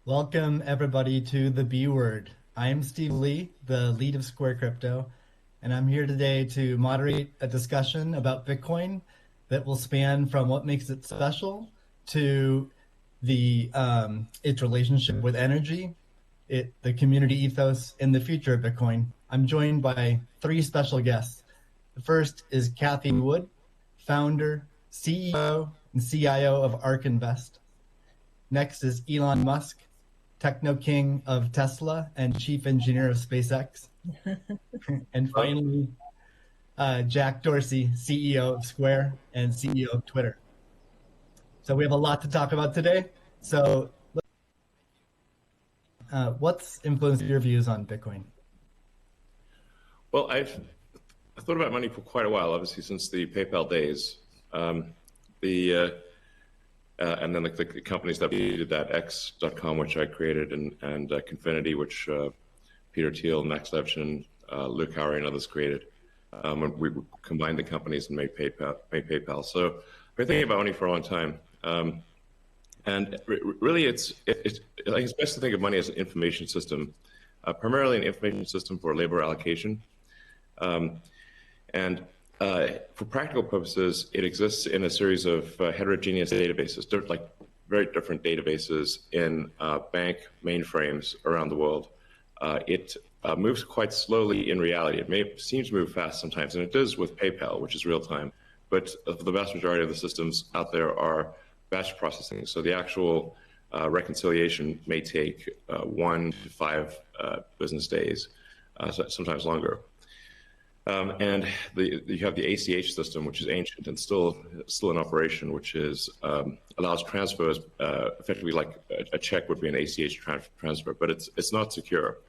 Welcome everybody to the B Word. I'm Steve Lee, the lead of Square Crypto, and I'm here today to moderate a discussion about Bitcoin that will span from what makes it special to the its relationship with energy, the community ethos, and the future of Bitcoin. I'm joined by three special guests. The first is Kathy Wood, founder, CEO, and CIO of ARK Invest. Next is Elon Musk, techno king of Tesla and chief engineer of SpaceX. And finally, Jack Dorsey, CEO of Square and CEO of Twitter. So we have a lot to talk about today. So what's influenced your views on Bitcoin? Well, I've thought about money for quite a while, obviously since the PayPal days. And then the companies that did that, X.com, which I created, and Confinity, which Peter Thiel, Max Levchin, Luke Howry, and others created. When we combined the companies and made PayPal. So I've been thinking about money for a long time. And really, I think it's best to think of money as an information system, primarily an information system for labor allocation. For practical purposes, it exists in a series of heterogeneous databases, like very different databases in bank mainframes around the world. It moves quite slowly in reality. It seems to move fast sometimes, and it does with PayPal, which is real time. But the vast majority of the systems out there are batch processing. So the actual reconciliation may take 1 to 5 business days, sometimes longer. And you have the ACH system, which is ancient and still in operation, which allows transfers effectively like a check would be an ACH transfer, but it's not secure.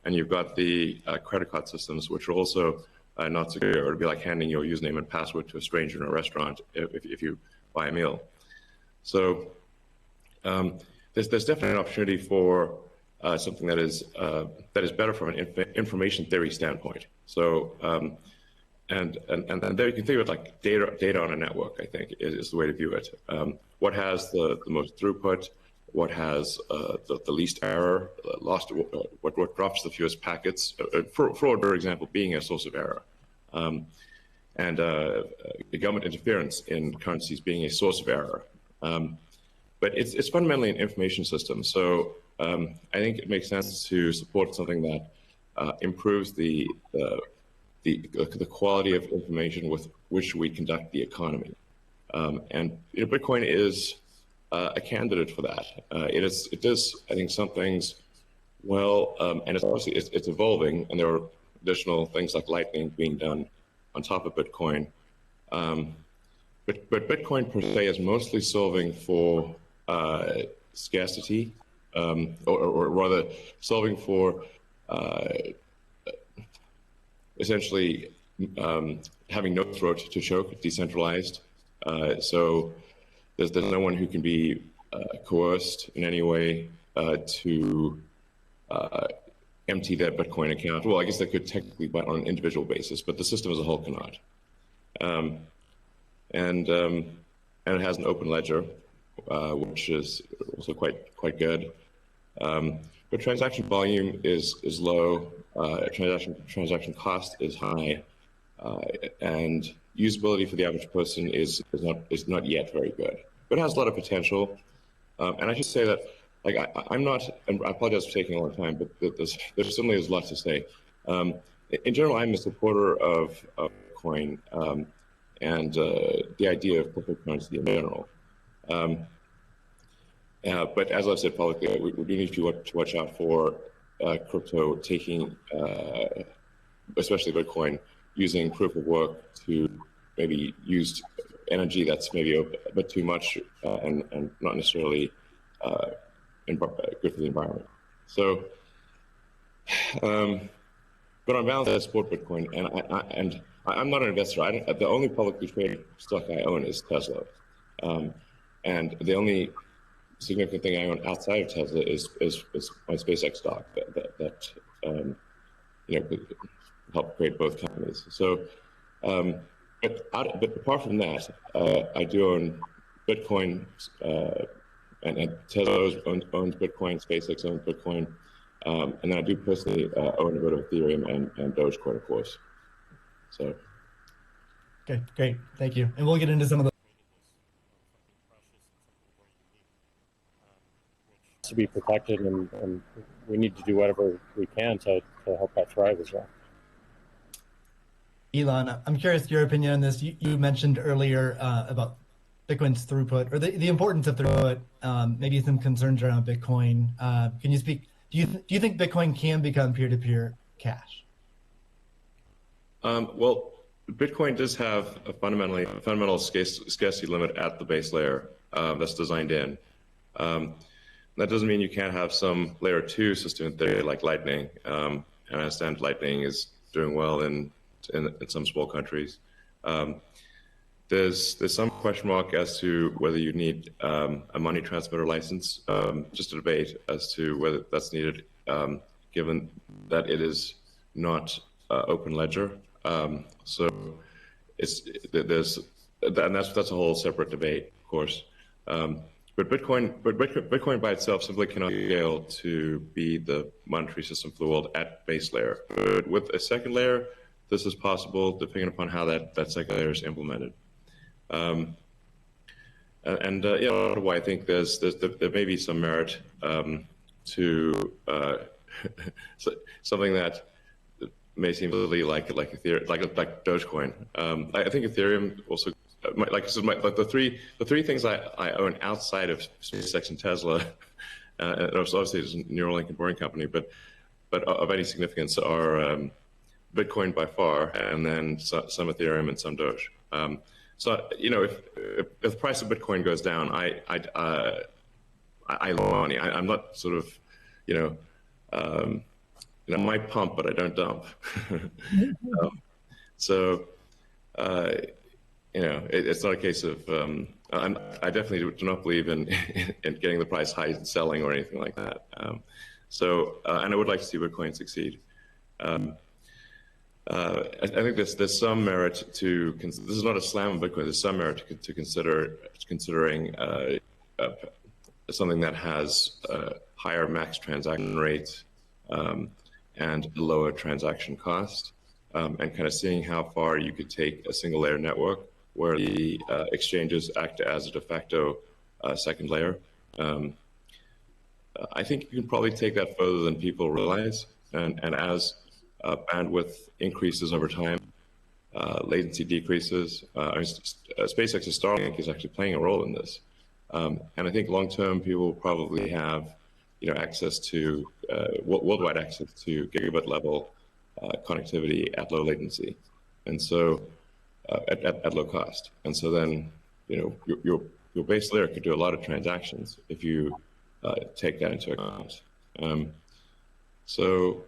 And you've got the credit card systems, which are also not secure. It would be like handing your username and password to a stranger in a restaurant if you buy a meal. So there's definitely an opportunity for something that is better from an information theory standpoint. So and there you can think of it like data on a network. I think is the way to view it. What has the most throughput? What has the least error? What drops the fewest packets? Fraud, for example, being a source of error. And government interference in currencies being a source of error. But it's fundamentally an information system. So I think it makes sense to support something that improves the quality of information with which we conduct the economy. And Bitcoin is a candidate for that. It does, I think, some things well, and it's evolving, and there are additional things like Lightning being done on top of Bitcoin. But Bitcoin per se is mostly solving for scarcity, or rather solving for essentially having no throat to choke, decentralized. So there's no one who can be coerced in any way to empty their Bitcoin account. Well, I guess they could technically, but on an individual basis, but the system as a whole cannot. And it has an open ledger, which is also quite good. But transaction volume is low. Transaction cost is high, and usability for the average person is not yet very good. But it has a lot of potential. And I should say that, like, I'm not, and I apologize for taking a long time, but there certainly is a lot to say. In general, I'm a supporter of Bitcoin and the idea of cryptocurrency in general. But as I've said publicly, we do need to watch out for crypto taking, especially Bitcoin, using proof of work to maybe use energy that's maybe a bit too much and not necessarily good for the environment. So, but on balance, I support Bitcoin, and I'm not an investor. The only publicly traded stock I own is Tesla, and the only significant thing I own outside of Tesla is my SpaceX stock that helped create both companies. So, but apart from that, I do own Bitcoin, and Tesla owns Bitcoin, SpaceX owns Bitcoin, and then I do personally own a bit of Ethereum and Dogecoin, of course. So. Okay, great, thank you. And we'll get into some of the to be protected, and we need to do whatever we can to help that thrive as well. Elon, I'm curious your opinion on this. You mentioned earlier about Bitcoin's throughput or the importance of throughput, maybe some concerns around Bitcoin. Can you speak? Do you think Bitcoin can become peer-to-peer cash? Well, Bitcoin does have a fundamental scarcity limit at the base layer that's designed in. That doesn't mean you can't have some layer 2 system in theory like Lightning. And I understand Lightning is doing well in some small countries. There's some question mark as to whether you need a money transmitter license. Just a debate as to whether that's needed, given that it is not open ledger. So that's a whole separate debate, of course. But Bitcoin by itself simply cannot scale to be the monetary system for the world at base layer. But with a second layer, this is possible depending upon how that second layer is implemented. Yeah, why I think there may be some merit to something that may seem really like Ethereum, like Dogecoin. I think Ethereum also. Like I said, the three things I own outside of SpaceX and Tesla, and obviously it's a Neuralink and Boring Company, but of any significance are Bitcoin by far, and then some Ethereum and some Doge. So if the price of Bitcoin goes down, I lose money. I'm not sort of I might pump, but I don't dump. It's not a case of I definitely do not believe in getting the price high and selling or anything like that. And I would like to see Bitcoin succeed. I think there's some merit to. This is not a slam on Bitcoin. There's some merit to considering something that has higher max transaction rates and lower transaction cost, and kind of seeing how far you could take a single layer network where the exchanges act as a de facto second layer. I think you can probably take that further than people realize. And as bandwidth increases over time, latency decreases. SpaceX's Starlink is actually playing a role in this. And I think long-term, people will probably have access to worldwide access to gigabit level connectivity at low latency. And so at low cost. And so then, your base layer could do a lot of transactions if you take that into account. So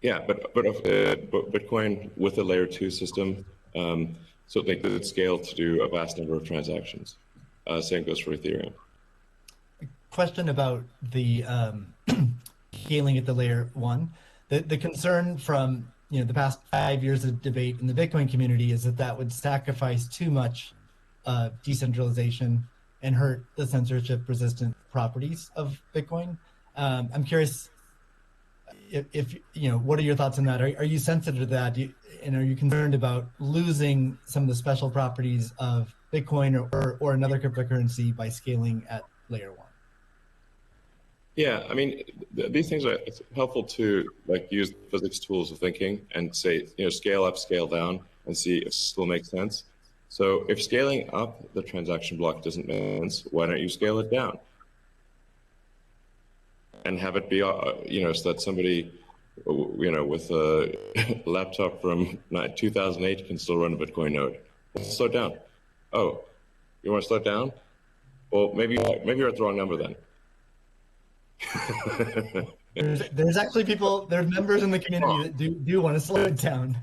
yeah, but Bitcoin with a layer 2 system certainly could scale to do a vast number of transactions. Same goes for Ethereum. Question about the scaling at the layer 1. The concern from the past 5 years of debate in the Bitcoin community is that would sacrifice too much decentralization and hurt the censorship-resistant properties of Bitcoin. I'm curious if what are your thoughts on that? Are you sensitive to that? And are you concerned about losing some of the special properties of Bitcoin or another cryptocurrency by scaling at layer 1? Yeah, I mean, these things are helpful to use physics tools of thinking and say, scale up, scale down, and see if it still makes sense. So if scaling up the transaction block doesn't make sense, why don't you scale it down? And have it be, so that somebody, with a laptop from 2008 can still run a Bitcoin node. Slow it down. Oh, you want to slow it down? Well, maybe you're at the wrong number then. There's actually there's members in the community that do want to slow it down,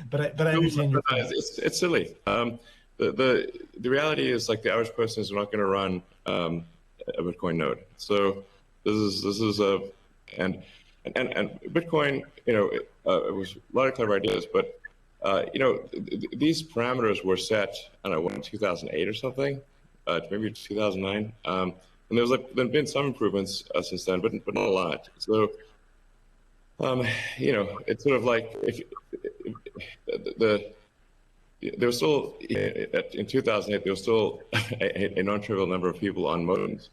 but I understand your point. It's silly. The reality is the average person is not going to run a Bitcoin node. So this is and Bitcoin. It was a lot of clever ideas, but these parameters were set. I don't know, in 2008 or something, maybe 2009. And there's been some improvements since then, but not a lot. So, it's sort of like there was still in 2008 there was still a non-trivial number of people on modems.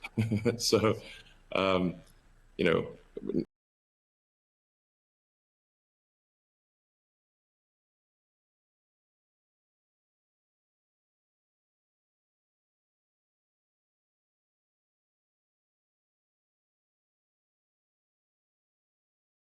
So,